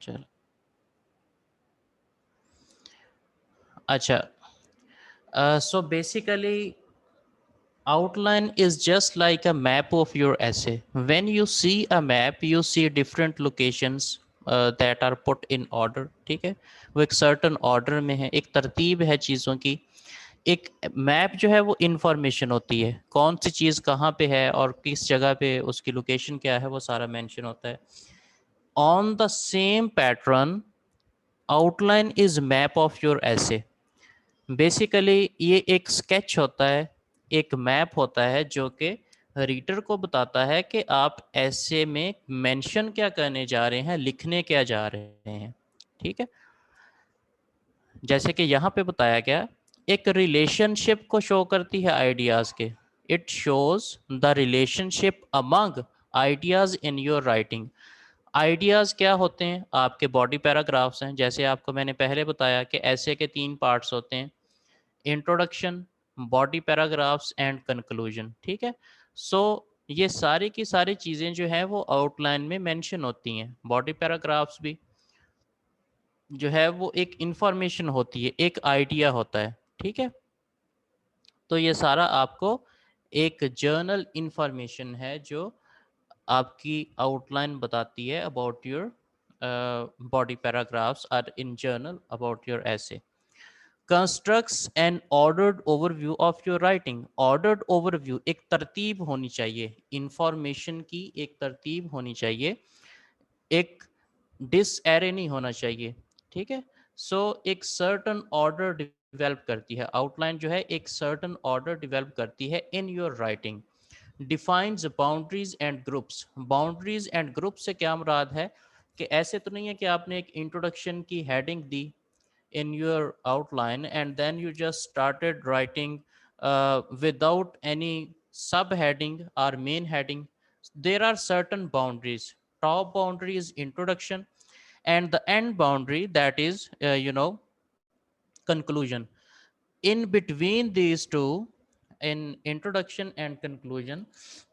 चलो अच्छा, so basically outline is just like a map of your essay. When you see a map, you see different locations that are put in order. ठीक है, वो एक certain order में है, एक तरतीब है चीज़ों की। एक मैप जो है वो इंफॉर्मेशन होती है, कौन सी चीज़ कहाँ पे है और किस जगह पे उसकी लोकेशन क्या है, वो सारा मेंशन होता है। On the same pattern outline is map of your essay। Basically ये एक स्केच होता है, एक मैप होता है जो कि रीडर को बताता है कि आप ऐसे में मेंशन क्या करने जा रहे हैं, लिखने क्या जा रहे हैं। ठीक है, जैसे कि यहाँ पे बताया गया, एक रिलेशनशिप को शो करती है आइडियाज़ के। It shows the relationship among ideas in your writing. Ideas क्या होते हैं? आपके बॉडी पैराग्राफ्स हैं। जैसे आपको मैंने पहले बताया कि ऐसे के 3 पार्ट्स होते हैं, introduction, body paragraphs and conclusion. ठीक है, सो ये सारी की सारी चीज़ें जो हैं वो आउटलाइन में मेंशन होती हैं। बॉडी पैराग्राफ्स भी जो है वो एक इंफॉर्मेशन होती है, एक आइडिया होता है। ठीक है, तो ये सारा आपको एक जर्नल इंफॉर्मेशन है जो आपकी आउटलाइन बताती है about your body paragraphs are in journal about your essay. Constructs an ordered overview of your writing. Ordered overview, एक तरतीब होनी चाहिए, इंफॉर्मेशन की एक तरतीब होनी चाहिए, एक डिसएरे नहीं होना चाहिए। ठीक है, सो एक सर्टन ऑर्डर डिवेल्प करती है आउटलाइन, जो है एक सर्टन ऑर्डर डिवेल्प करती है in your writing. Defines boundaries and groups. Boundaries and group से क्या मुराद है कि ऐसे तो नहीं है कि आपने एक इंट्रोडक्शन की heading the in your outline and then you just started writing without any subheading or main heading. There are certain boundaries. Top boundary is introduction and the end boundary, that is conclusion. In between these two, in introduction and conclusion,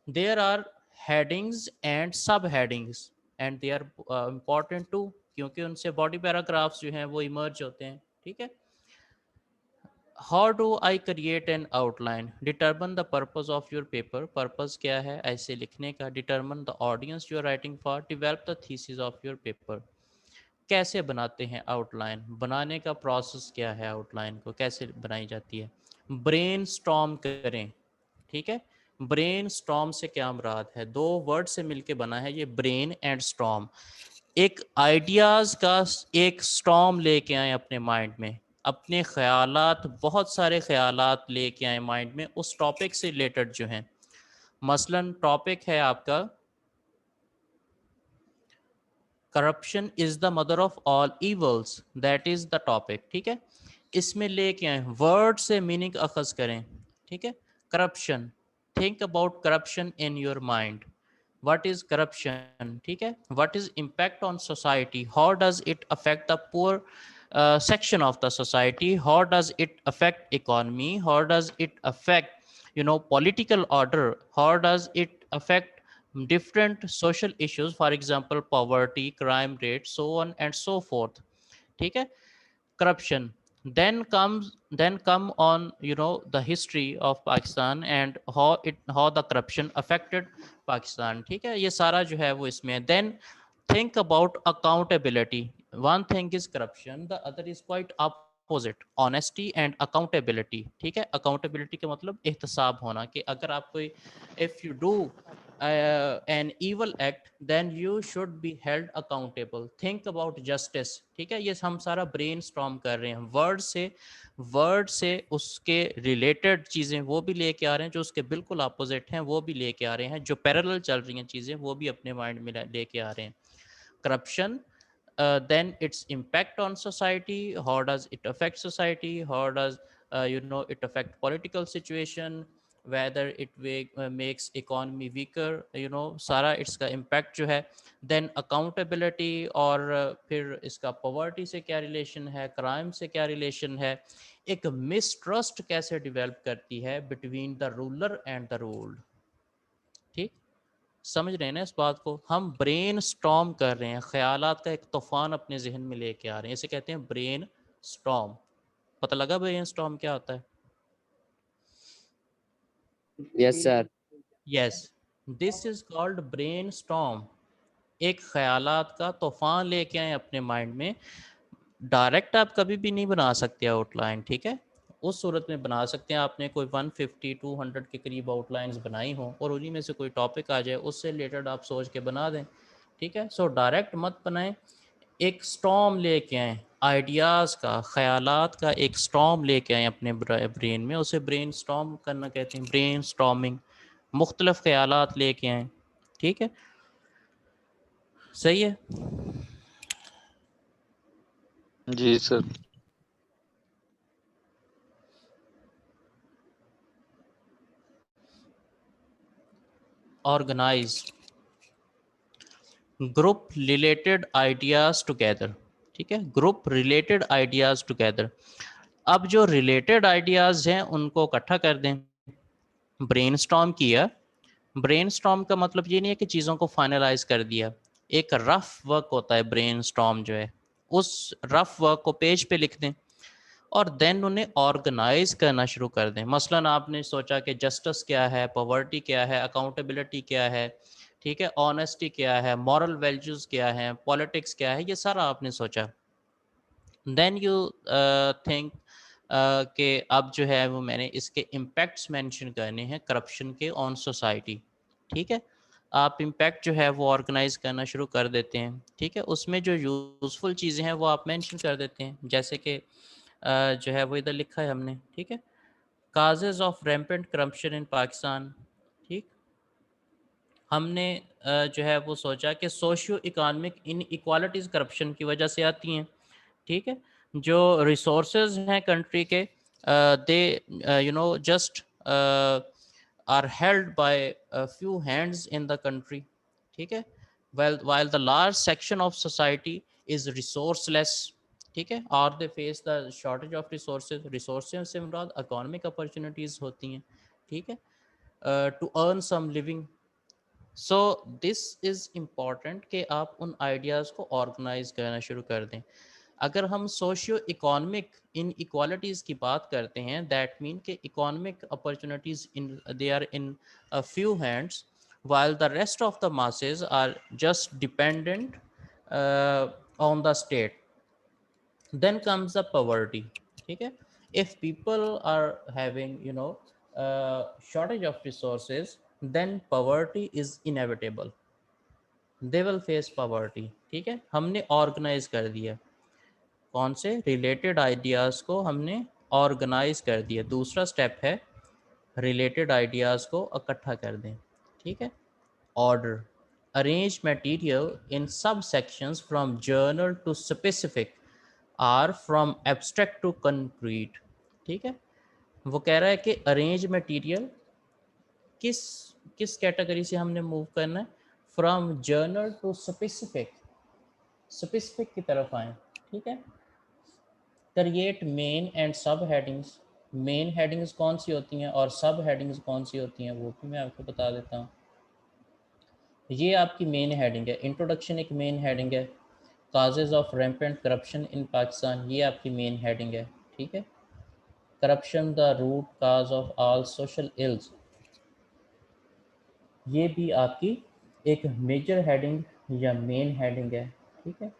there are headings and subheadings and they are important too, क्योंकि उनसे body paragraphs जो हैं वो emerge होते हैं। ठीक है, how do I create an outline? Determine the purpose of your paper. Purpose क्या है ऐसे लिखने का? Determine the audience you are writing for. Develop the thesis of your paper. कैसे बनाते हैं आउटलाइन? बनाने का प्रोसेस क्या है? आउटलाइन को कैसे बनाई जाती है? ब्रेन स्टॉर्म करें। ठीक है, ब्रेन स्टॉर्म से क्या मुराद है? 2 वर्ड से मिलके बना है ये, ब्रेन एंड स्टॉर्म। एक आइडियाज़ का एक स्टॉर्म लेके आए अपने माइंड में, अपने ख्यालात, बहुत सारे ख्यालात लेके आए माइंड में उस टॉपिक से रिलेटेड जो हैं। मसलन टॉपिक है आपका corruption is the mother of all evils, that is the topic. ठीक है, इसमें लेके आए, वर्ड से मीनिंग अखज करें। ठीक है, corruption, think about corruption in your mind. What is corruption? ठीक है, what is impact on society? How does it affect the poor section of the society? How does it affect economy? How does it affect political order? How does it affect different social issues, for example poverty, crime rate, so on and so forth? ठीक है, corruption. Then come on the history of Pakistan and how the corruption affected Pakistan. ठीक है, ये सारा जो है वो इसमें है। Then think about accountability. One thing is corruption, the other is quite opposite, honesty and accountability. ठीक है, accountability का मतलब एहतसाब होना, कि अगर आप कोई, if you do an evil act then you should be held accountable. Think about justice. ठीक है, ये हम सारा ब्रेन स्टॉर्म कर रहे हैं, वर्ड से उसके रिलेटेड चीज़ें वो भी लेके आ रहे हैं, जो उसके बिल्कुल अपोजिट हैं वो भी लेके आ रहे हैं, जो पैरेलल चल रही हैं चीज़ें वो भी अपने माइंड में लेके आ रहे हैं। Corruption, then its impact on society, how does it affect society, how does it affect political situation, whether it makes economy weaker, सारा इसका impact जो है। then accountability, और फिर इसका poverty से क्या relation है, crime से क्या relation है, एक mistrust कैसे develop करती है between the ruler and the ruled। ठीक, समझ रहे हैं ना इस बात को? हम ब्रेन स्टॉर्म कर रहे हैं, ख्यालात का एक तूफान अपने जहन में लेके आ रहे हैं, इसे कहते हैं ब्रेन स्टॉर्म। पता लगा ब्रेन स्टॉर्म क्या होता है? Yes sir. Yes, this is called brain storm. एक ख्यालात का तूफान लेके आए अपने माइंड में। डायरेक्ट आप कभी भी नहीं बना सकते आउटलाइन, ठीक है? उस सूरत में बना सकते हैं आपने कोई 150 200 के करीब आउटलाइंस बनाई हो और उन्हीं में से कोई टॉपिक आ जाए, उससे रिलेटेड आप सोच के बना दें, ठीक है? सो डायरेक्ट मत बनाएं, एक स्टॉर्म लेके आएँ आइडियाज़ का, ख्यालात का एक स्टॉर्म लेके आएँ अपने ब्रेन में, उसे ब्रेन स्टॉर्म करना कहते हैं, ब्रेन स्टॉर्मिंग। मुख्तलिफ ख्यालात लेके आएँ, ठीक है? सही है? जी sir. Organise group related ideas together, ठीक है? Group related ideas together. अब जो रिलेटेड आइडियाज़ हैं उनको इकट्ठा कर दें। ब्रेनस्टॉर्म किया, ब्रेनस्टॉर्म का मतलब ये नहीं है कि चीज़ों को फाइनलाइज कर दिया। एक रफ वर्क होता है ब्रेनस्टॉर्म जो है, उस रफ वर्क को पेज पे लिख दें और देन उन्हें ऑर्गेनाइज करना शुरू कर दें। मसलन आपने सोचा कि जस्टिस क्या है, पॉवर्टी क्या है, अकाउंटेबिलिटी क्या है, ठीक है, ऑनेस्टी क्या है, मॉरल वैल्यूज़ क्या है, पॉलिटिक्स क्या है, ये सारा आपने सोचा। देन यू थिंक कि अब जो है वो मैंने इसके इम्पैक्ट्स मेंशन करने हैं करप्शन के ऑन सोसाइटी, ठीक है? आप इम्पैक्ट जो है वो ऑर्गेनाइज करना शुरू कर देते हैं, ठीक है? उसमें जो यूज़फुल चीज़ें हैं वो आप मेंशन कर देते हैं, जैसे कि जो है वो इधर लिखा है हमने, ठीक है? Causes of rampant corruption in Pakistan, ठीक? हमने जो है वो सोचा कि सोशियो इकोनॉमिक इन इक्वालिटीज़ करप्शन की वजह से आती हैं, ठीक है? जो रिसोर्सेज हैं कंट्री के, they you know just are held by few hands in the country, ठीक है? while the large section of society is resourceless, ठीक है? और they face the shortage of resources से मुराद इकोनॉमिक अपॉर्चुनिटीज़ होती हैं, ठीक है? To earn some living. So this is important कि आप उन आइडियाज़ को ऑर्गेनाइज करना शुरू कर दें। अगर हम सोशियो इकोनॉमिक इन इक्वालिटीज़ की बात करते हैं, दैट मीन कि economic opportunities in they are in a few hands while the rest of the masses are just dependent on the state. Then comes the poverty, ठीक है? If people are having shortage of resources, then poverty is inevitable, they will face poverty, ठीक है? हमने organise कर दिया, कौन से related ideas को हमने ऑर्गेनाइज कर दिया। दूसरा स्टेप है रिलेटेड आइडियाज़ को इकट्ठा कर दें, ठीक है? Order arrange material in sub sections from general to specific or from abstract to concrete, ठीक है? वो कह रहा है कि अरेंज मटेरियल किस किस कैटेगरी से हमने मूव करना है, from general to specific, specific की तरफ आए, ठीक है? Create main and sub headings, main headings कौन सी होती हैं और सब हेडिंग्स कौन सी होती हैं वो भी मैं आपको बता देता हूँ। ये आपकी मेन हेडिंग है, इंट्रोडक्शन एक मेन हेडिंग है। Causes of rampant corruption in Pakistan, ये आपकी मेन हेडिंग है, ठीक है? Corruption the root cause of all social ills, ये भी आपकी एक मेजर हेडिंग या मेन हेडिंग है, ठीक है?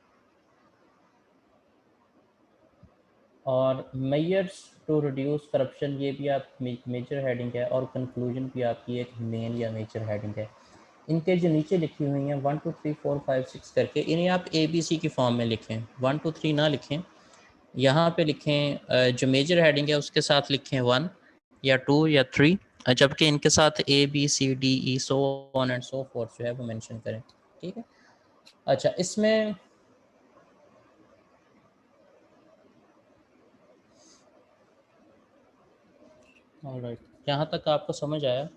और मेयर्स टू रिड्यूस करप्शन, ये भी आप मेजर हेडिंग है। और कंक्लूजन भी आपकी एक मेन या मेजर हेडिंग है। इनके जो नीचे लिखी हुई हैं 1 2 3 4 5 6 करके, इन्हें आप ABC की फॉर्म में लिखें, 1 2 3 ना लिखें, यहाँ पे लिखें जो मेजर हेडिंग है उसके साथ लिखें 1 या 2 या 3, जबकि इनके साथ ABCDE so on and so fourth जो है वो मेंशन करें, ठीक है? अच्छा, इसमें ऑलराइट, यहाँ तक आपको समझ आया?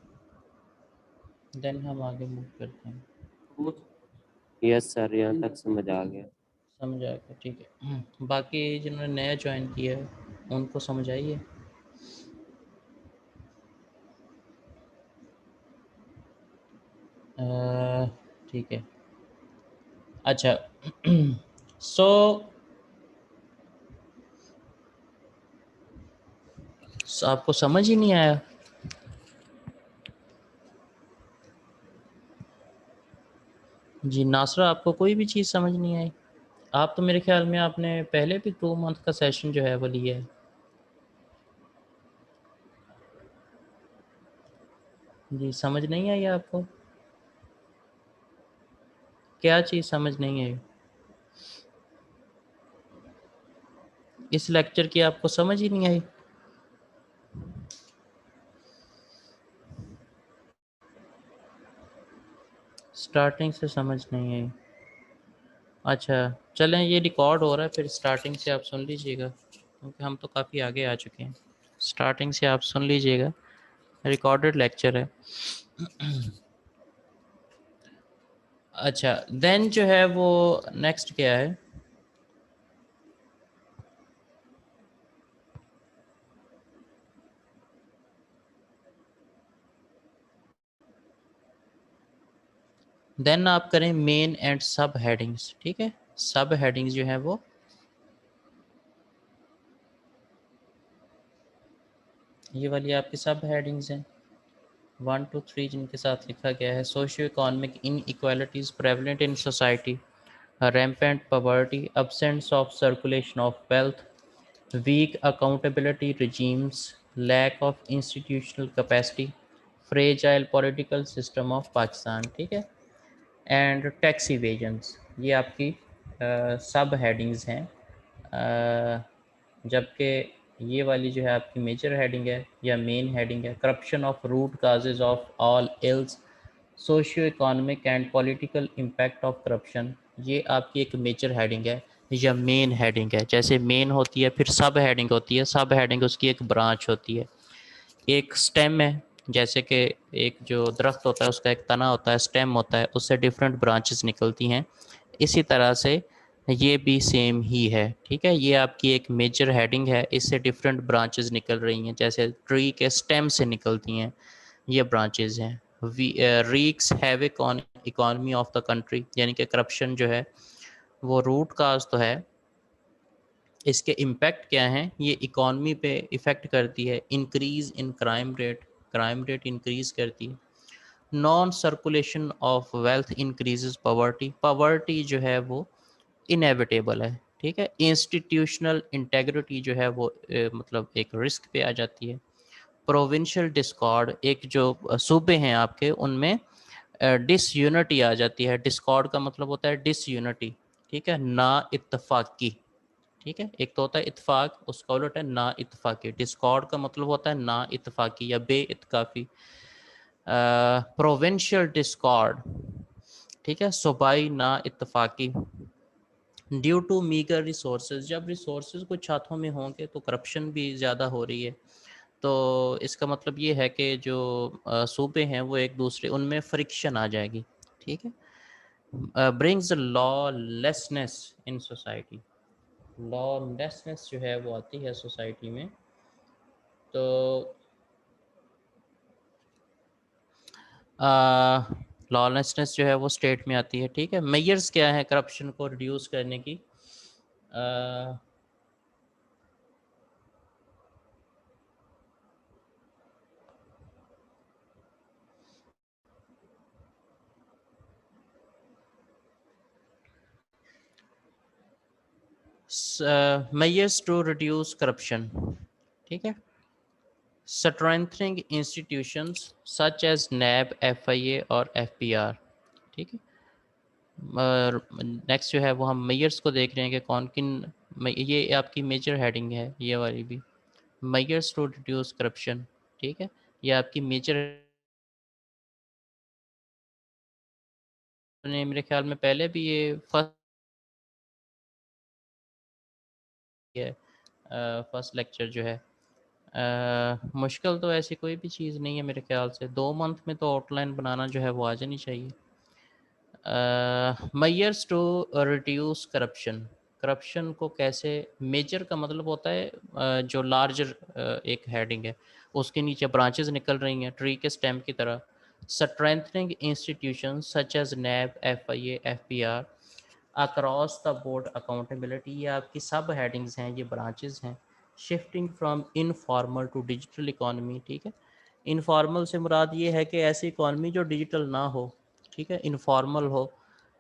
देन हम आगे मूव करते हैं। यस सर, यहाँ तक समझ आ गया। समझ आ गया, ठीक है? बाकी जिन्होंने नया ज्वाइन किया है उनको समझ आई है? ठीक है। अच्छा सो आपको समझ ही नहीं आया? जी नासरा, आपको कोई भी चीज़ समझ नहीं आई? आप तो मेरे ख्याल में आपने पहले भी 2 मंथ का सेशन जो है वो लिया है। जी समझ नहीं आई आपको? क्या चीज़ समझ नहीं आई? इस लेक्चर की आपको समझ ही नहीं आई? स्टार्टिंग से समझ नहीं आई। अच्छा चलें, ये रिकॉर्ड हो रहा है, फिर स्टार्टिंग से आप सुन लीजिएगा, क्योंकि हम तो काफ़ी आगे आ चुके हैं। स्टार्टिंग से आप सुन लीजिएगा, रिकॉर्डेड लेक्चर है। अच्छा देन जो है वो नेक्स्ट क्या है? देन आप करें मेन एंड सब हेडिंग्स। ठीक है, सब हेडिंग्स जो है वो ये वाली आपकी सब हेडिंग्स हैं 1 to 3, जिनके साथ लिखा गया है socio economic in equalities prevalent in society, rampant poverty, absence of circulation of wealth, weak accountability regimes, lack of institutional capacity, fragile political system of Pakistan। ठीक है, एंड टैक्स इवेजन्स, ये आपकी सब हेडिंग्स हैं। जबकि ये वाली जो है आपकी मेजर हेडिंग है या मेन हेडिंग है, corruption of root causes of all ills, socio economic and political impact of corruption. ये आपकी एक मेजर हेडिंग है या मेन हेडिंग है। जैसे मेन होती है, फिर सब हेडिंग होती है, सब हेडिंग उसकी एक ब्रांच होती है। एक स्टेम है, जैसे कि एक जो दरख्त होता है उसका एक तना होता है, स्टेम होता है, उससे डिफरेंट ब्रांचेस निकलती हैं। इसी तरह से ये भी सेम ही है। ठीक है, ये आपकी एक मेजर हेडिंग है, इससे डिफरेंट ब्रांचेस निकल रही हैं, जैसे ट्री के स्टेम से निकलती हैं ये ब्रांचेस हैं। Reeks havoc on economy of the country, यानी कि करप्शन जो है वो रूट काज तो है, इसके इम्पैक्ट क्या हैं, ये इकॉनमी पे इफ़ेक्ट करती है। Increase in crime rate, crime rate increase करती है। Non circulation of wealth increases poverty, poverty जो है वो इनएविटेबल है। ठीक है, इंस्टीट्यूशनल इंटेग्रिटी जो है वो मतलब एक रिस्क पे आ जाती है। प्रोविंशियल डिस्कॉर्ड, एक जो सूबे हैं आपके उनमें डिसयूनिटी आ जाती है। डिस्कॉर्ड का मतलब होता है डिसयूनिटी। ठीक है, ना इत्तफाकी। ठीक है, एक तो होता है इत्तेफाक, उसका उलट है ना इत्तेफाकी। डिस्कॉर्ड का मतलब होता है ना इत्तेफाकी या बे इत्तकाफी। प्रोविंशियल डिस्कॉर्ड, ठीक है, सूबाई ना इत्तेफाकी। ड्यू टू मीगर रिसोर्सेज, जब रिसोर्सेज कुछ हाथों में होंगे तो करप्शन भी ज़्यादा हो रही है। तो इसका मतलब ये है कि जो सूबे हैं वो एक दूसरे उनमें फ्रिक्शन आ जाएगी। ठीक है, brings lawlessness in society, lawlessness जो है वो आती है सोसाइटी में। तो लॉलेसनेस जो है वो स्टेट में आती है। ठीक है, मेयर्स क्या है करप्शन को रिड्यूस करने की? Measures to reduce corruption. ठीक है, strengthening institutions such as NAB, FIA और एफपीआर। ठीक है, नेक्स्ट जो है वो हम मेयर्स को देख रहे हैं कि कौन किन, ये आपकी मेजर हेडिंग है ये वाली भी, मेयर्स टू रिड्यूस करप्शन। ठीक है, ये आपकी मेजर, ने मेरे ख्याल में पहले भी ये फर्स्ट है, फर्स्ट लेक्चर जो है। मुश्किल तो ऐसी कोई भी चीज़ नहीं है मेरे ख्याल से, 2 मंथ में तो आउटलाइन बनाना जो है वो आ जानी चाहिए। Measures to reduce corruption, corruption को कैसे, मेजर का मतलब होता है जो लार्जर एक हेडिंग है उसके नीचे ब्रांचेस निकल रही हैं ट्री के स्टेम की तरह। strengthening institutions such as NAB, FIA, FPR, across the board accountability, ये आपकी सब हेडिंग्स हैं, ये ब्रांचेस हैं। Shifting from informal to digital economy, ठीक है। इनफॉर्मल से मुराद ये है कि ऐसी इकॉनमी जो डिजिटल ना हो, ठीक है, इनफॉर्मल हो,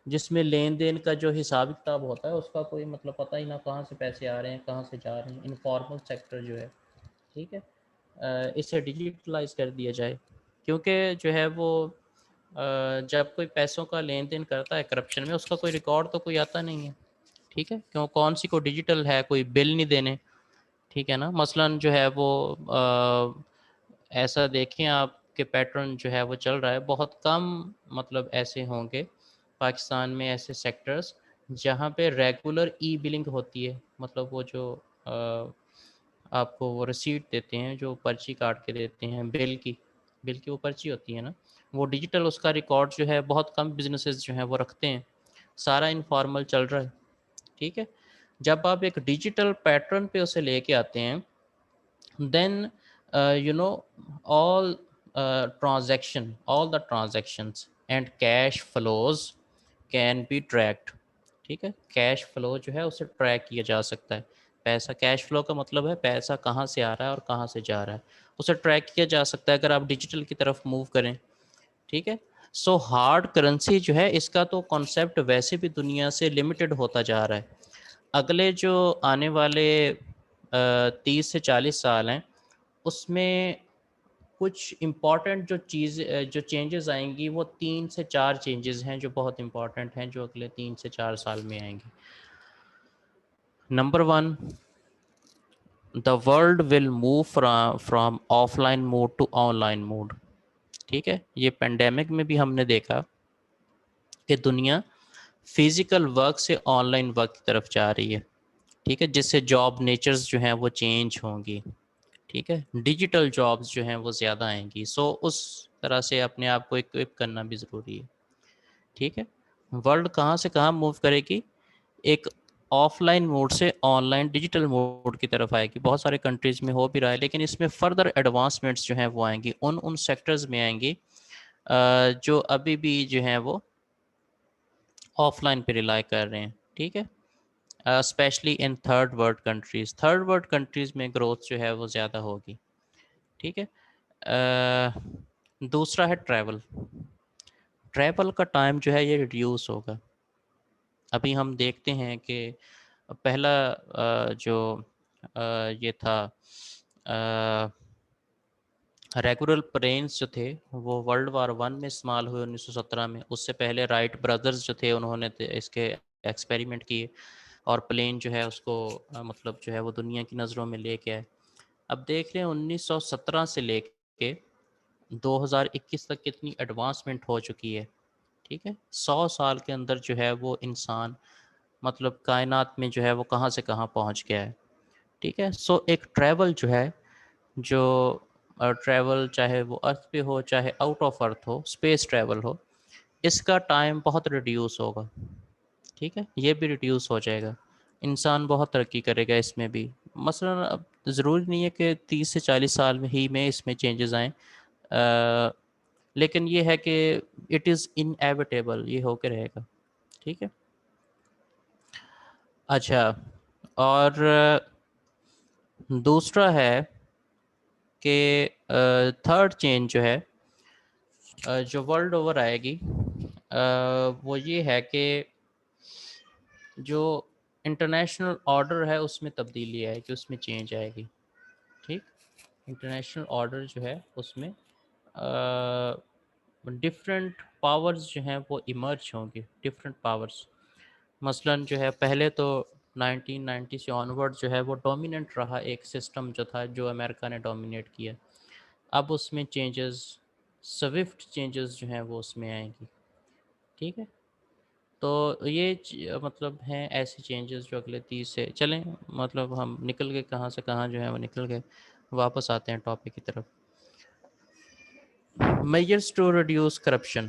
जिसमें लेन देन का जो हिसाब किताब होता है उसका कोई मतलब पता ही ना, कहाँ से पैसे आ रहे हैं कहाँ से जा रहे हैं, इनफॉर्मल सेक्टर जो है, ठीक है। इसे डिजिटलाइज कर दिया जाए, क्योंकि जो है वो जब कोई पैसों का लेन देन करता है करप्शन में, उसका कोई रिकॉर्ड तो कोई आता नहीं है, ठीक है। क्यों, कौन सी को डिजिटल है, कोई बिल नहीं देने, ठीक है ना। मसलन जो है वो ऐसा देखें आपके पैटर्न जो है वो चल रहा है, बहुत कम मतलब ऐसे होंगे पाकिस्तान में ऐसे सेक्टर्स जहाँ पे रेगुलर ई बिलिंग होती है, मतलब वो जो आपको वो रिसीट देते हैं, जो पर्ची काट के देते हैं बिल की वो पर्ची होती है ना, वो डिजिटल उसका रिकॉर्ड जो है बहुत कम बिजनेसेस जो हैं वो रखते हैं, सारा इनफॉर्मल चल रहा है, ठीक है। जब आप एक डिजिटल पैटर्न पे उसे लेके आते हैं, then you know all all the transactions and cash flows can be tracked, ठीक है। कैश फ्लो जो है उसे ट्रैक किया जा सकता है। पैसा, कैश फ्लो का मतलब है पैसा कहाँ से आ रहा है और कहाँ से जा रहा है, उसे ट्रैक किया जा सकता है अगर आप डिजिटल की तरफ मूव करें, ठीक है। सो हार्ड करेंसी जो है, इसका तो कॉन्सेप्ट वैसे भी दुनिया से लिमिटेड होता जा रहा है। अगले जो आने वाले 30 से 40 साल हैं, उसमें कुछ इम्पॉर्टेंट जो चीज़ जो चेंजेस आएंगी, वो 3 से 4 चेंजेस हैं जो बहुत इम्पॉर्टेंट हैं, जो अगले 3 से 4 साल में आएंगी। Number 1, the world will move from offline mode to online mode, ठीक है। ये पेंडेमिक में भी हमने देखा कि दुनिया फिजिकल वर्क से ऑनलाइन वर्क की तरफ जा रही है, ठीक है, जिससे जॉब नेचर्स जो हैं वो चेंज होंगी, ठीक है। डिजिटल जॉब्स जो हैं वो ज़्यादा आएंगी, सो उस तरह से अपने आप को इक्विप करना भी ज़रूरी है, ठीक है। वर्ल्ड कहाँ से कहाँ मूव करेगी, एक ऑफलाइन मोड से ऑनलाइन डिजिटल मोड की तरफ आएगी। बहुत सारे कंट्रीज़ में हो भी रहा है, लेकिन इसमें फर्दर एडवांसमेंट्स जो हैं वो आएंगी, उन उन सेक्टर्स में आएंगी जो अभी भी जो हैं वो ऑफलाइन पे रिलाई कर रहे हैं, ठीक है। Specially in third world countries में ग्रोथ जो है वो ज़्यादा होगी, ठीक है। दूसरा है ट्रैवल। ट्रैवल का टाइम जो है ये रिड्यूस होगा। अभी हम देखते हैं कि पहला जो ये था, रेगुलर प्लेन्स जो थे वो वर्ल्ड वार 1 में इस्तेमाल हुए 1917 में। उससे पहले राइट ब्रदर्स जो थे उन्होंने इसके एक्सपेरिमेंट किए और प्लेन जो है उसको मतलब जो है वो दुनिया की नज़रों में लेके आए। अब देख रहे हैं 1917 से लेके 2021 तक कितनी एडवांसमेंट हो चुकी है, ठीक है। 100 साल के अंदर जो है वो इंसान मतलब कायनात में जो है वो कहाँ से कहाँ पहुँच गया है, ठीक है। सो एक ट्रैवल जो है, जो ट्रैवल चाहे वो अर्थ पे हो चाहे आउट ऑफ अर्थ हो, स्पेस ट्रैवल हो, इसका टाइम बहुत रिड्यूस होगा, ठीक है। ये भी रिड्यूस हो जाएगा, इंसान बहुत तरक्की करेगा इसमें भी। मसलन अब ज़रूरी नहीं है कि 30 से 40 साल में ही में इसमें चेंजेस आएँ, लेकिन ये है कि इट इज़ इनएविटेबल, ये होके रहेगा, ठीक है। अच्छा, और दूसरा है कि थर्ड चेंज जो है जो वर्ल्ड ओवर आएगी, वो ये है कि जो इंटरनेशनल ऑर्डर है उसमें तब्दीली आएगी, उसमें चेंज आएगी, ठीक। इंटरनेशनल ऑर्डर जो है उसमें डिफरेंट पावर्स जो हैं वो इमर्ज होंगे, डिफरेंट पावर्स। मसलन जो है पहले तो 1990 से ऑनवर्ड जो है वो डोमिनेंट रहा एक सिस्टम जो था, जो अमेरिका ने डोमिनेट किया। अब उसमें चेंजेस, स्विफ्ट चेंजेस जो हैं वो उसमें आएंगी, ठीक है। तो ये मतलब हैं ऐसे चेंजेस जो अगले 30 से चलें, मतलब हम निकल गए कहाँ से कहाँ जो है वो निकल गए। वापस आते हैं टॉपिक की तरफ। Measures to reduce corruption,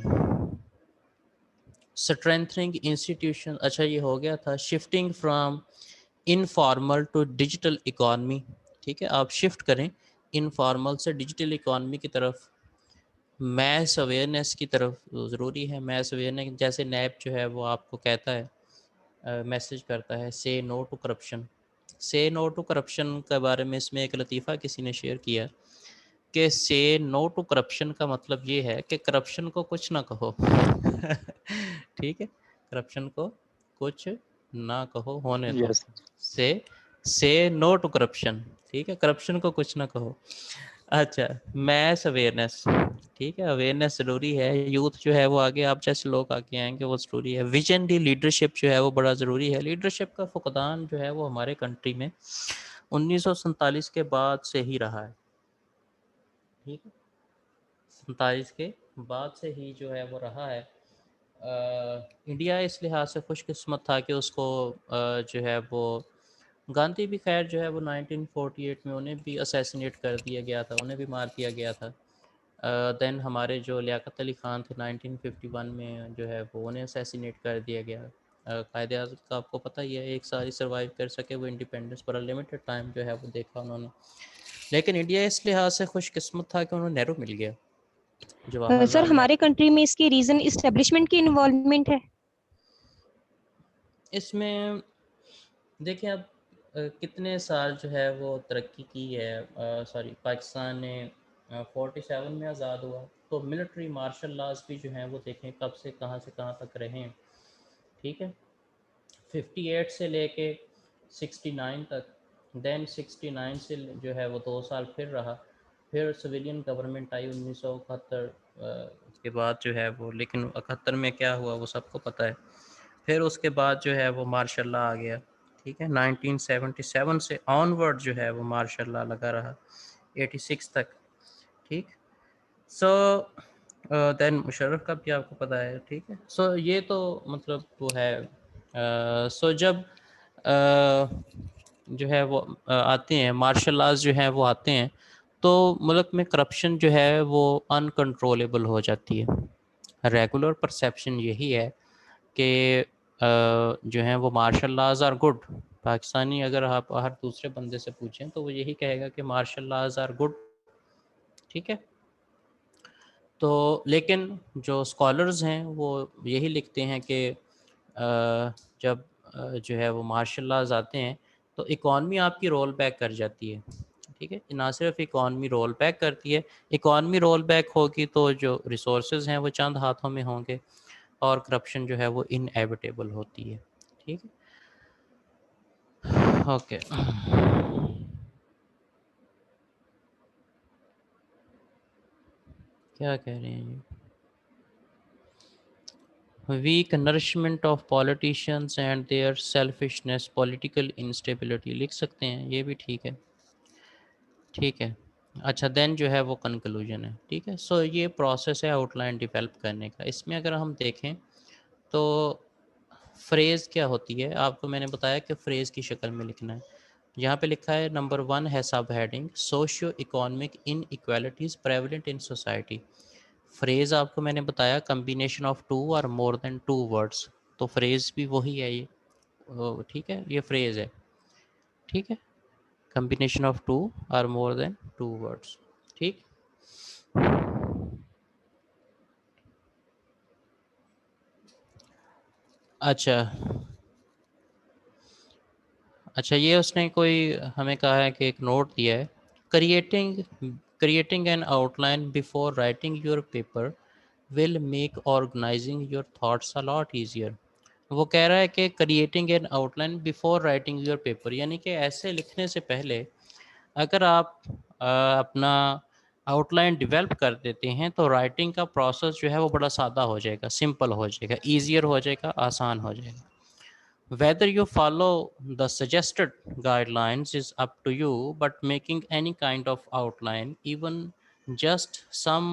strengthening institution. अच्छा, ये हो गया था shifting from informal to digital economy, ठीक है। आप शिफ्ट करें इनफॉर्मल से डिजिटल इकॉनमी की तरफ। मैथ्स अवेयरनेस की तरफ ज़रूरी है। मैथ्स अवेयरनेस जैसे नैप जो है वो आपको कहता है, मैसेज करता है से नो टू करप्शन। से नो टू करप्शन के बारे में इसमें एक लतीफ़ा किसी ने शेयर किया कि से नो टू करप्शन का मतलब ये है कि करप्शन को कुछ ना कहो। ठीक है, करप्शन को कुछ ना कहो, होने दो। यस। से से नो टू करप्शन, ठीक है, करप्शन को कुछ ना कहो। अच्छा, मैथ्स अवेयरनेस, ठीक है, अवेयरनेस ज़रूरी है। यूथ जो है वो आगे, आप जैसे लोग आगे आएंगे वो ज़रूरी है। विजन दी लीडरशिप जो है वो बड़ा ज़रूरी है। लीडरशिप का फुकदान जो है वो हमारे कंट्री में 1947 के बाद से ही रहा है। ठीक है, 47 के बाद से ही जो है वो रहा है। इंडिया इस लिहाज से खुशकिस्मत था कि उसको जो है वो गांधी भी खैर जो है वो 1948 में उन्हें भी असैसिनेट कर दिया गया था, उन्हें भी मार दिया गया था। देन हमारे जो लियाकत अली ख़ान थे 1951 में जो है वो उन्हें असैसिनेट कर दिया गया। कायदे आज़म का आपको पता ही है, एक साल ही सर्वाइव कर सके वो इंडिपेंडेंस पर, लिमिटेड टाइम जो है वो देखा उन्होंने। लेकिन इंडिया इस लिहाज से खुशकिस्मत था कि उन्हें नेहरू मिल गया, सर जवाहरलाल हमारे नेहरू। कंट्री में इसकी रीजन इस्टेब्लिशमेंट की इन्वॉल्वमेंट है। इसमें देखिए अब कितने साल जो है वो तरक्की की है। सॉरी, पाकिस्तान ने 47 में आज़ाद हुआ, तो मिलिट्री मार्शल लाज भी जो हैं वो देखें कब से कहाँ तक रहे हैं। ठीक है, 58 से लेके 69 तक। देन 69 से जो है वो 2 साल फिर रहा, फिर सिविलियन गवर्नमेंट आई 1971 के बाद जो है वो। लेकिन 71 में क्या हुआ वो सबको पता है। फिर उसके बाद जो है वो मार्शल लॉ आ गया। ठीक है, 1977 से ऑनवर्ड जो है वो मार्शल लॉ लगा रहा 86 तक। ठीक, सो देन मुशर्रफ का भी आपको पता है। ठीक है, सो ये तो मतलब वो है। सो जब जो है वो आते हैं मार्शल लॉज जो हैं वो आते हैं, तो मुल्क में करप्शन जो है वो अनकंट्रोलेबल हो जाती है। रेगुलर परसेप्शन यही है कि जो हैं वो martial laws are good. Pakistani अगर आप हर दूसरे बंदे से पूछें तो वो यही कहेगा कि मार्शल लॉज आर गुड। ठीक है, तो लेकिन जो स्कॉलर्स हैं वो यही लिखते हैं कि जब जो है वो मार्शल लॉज आते हैं तो इकॉनमी आपकी रोल बैक कर जाती है। ठीक है, ना सिर्फ इकॉनमी रोल बैक करती है, इकॉनमी रोल बैक होगी तो जो रिसोर्सेज हैं वो चंद हाथों में होंगे और करप्शन जो है वो इनएविटेबल होती है। ठीक है, ओके। क्या कह रहे हैं ये? Weak nourishment of politicians and their selfishness, political instability लिख सकते हैं, ये भी ठीक है। ठीक है, अच्छा, देन जो है वो कंक्लूजन है। ठीक है, सो ये प्रोसेस है आउटलाइन डेवलप करने का। इसमें अगर हम देखें तो फ्रेज़ क्या होती है, आपको मैंने बताया कि फ्रेज़ की शक्ल में लिखना है। यहाँ पे लिखा है नंबर 1 है सब heading socio economic in equalities prevalent in society. Phrase आपको मैंने बताया कम्बिनेशन ऑफ टू और मोर देन टू वर्ड्स, तो फ्रेज़ भी वही है ये। ठीक है, ये फ्रेज़ है। ठीक है, कम्बिनेशन ऑफ टू और मोर देन टू वर्ड्स। ठीक, अच्छा। अच्छा, ये उसने कोई हमें कहा है कि एक नोट दिया है, creating creating an outline before writing your paper will make organising your thoughts a lot easier. वो कह रहा है कि creating an outline before writing your paper, यानी कि ऐसे लिखने से पहले अगर आप अपना आउटलाइन डेवलप कर देते हैं तो राइटिंग का प्रोसेस जो है वो बड़ा सादा हो जाएगा, सिंपल हो जाएगा, ईजियर हो जाएगा, आसान हो जाएगा। Whether you follow the suggested guidelines is up to you, but making any kind of outline, even just some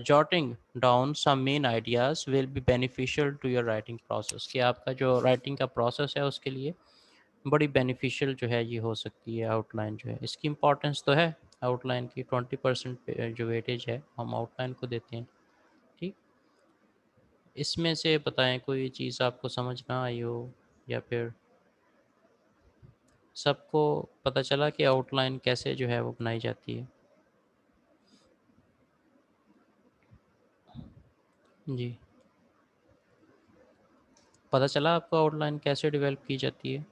jotting down some main ideas, will be beneficial to your writing process। कि आपका जो writing का process है उसके लिए बड़ी beneficial जो है ये हो सकती है outline जो है। इसकी importance तो है outline की, 20% जो weightage है हम outline को देते हैं। ठीक, इसमें से बताएं कोई चीज़ आपको समझ ना आई हो, या फिर सबको पता चला कि आउटलाइन कैसे जो है वो बनाई जाती है। जी, पता चला आपको आउटलाइन कैसे डेवलप की जाती है?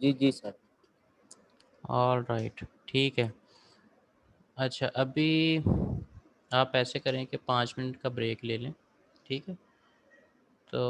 जी जी सर। ऑल राइट, ठीक है। अच्छा, अभी आप ऐसे करें कि 5 मिनट का ब्रेक ले लें, ठीक है? तो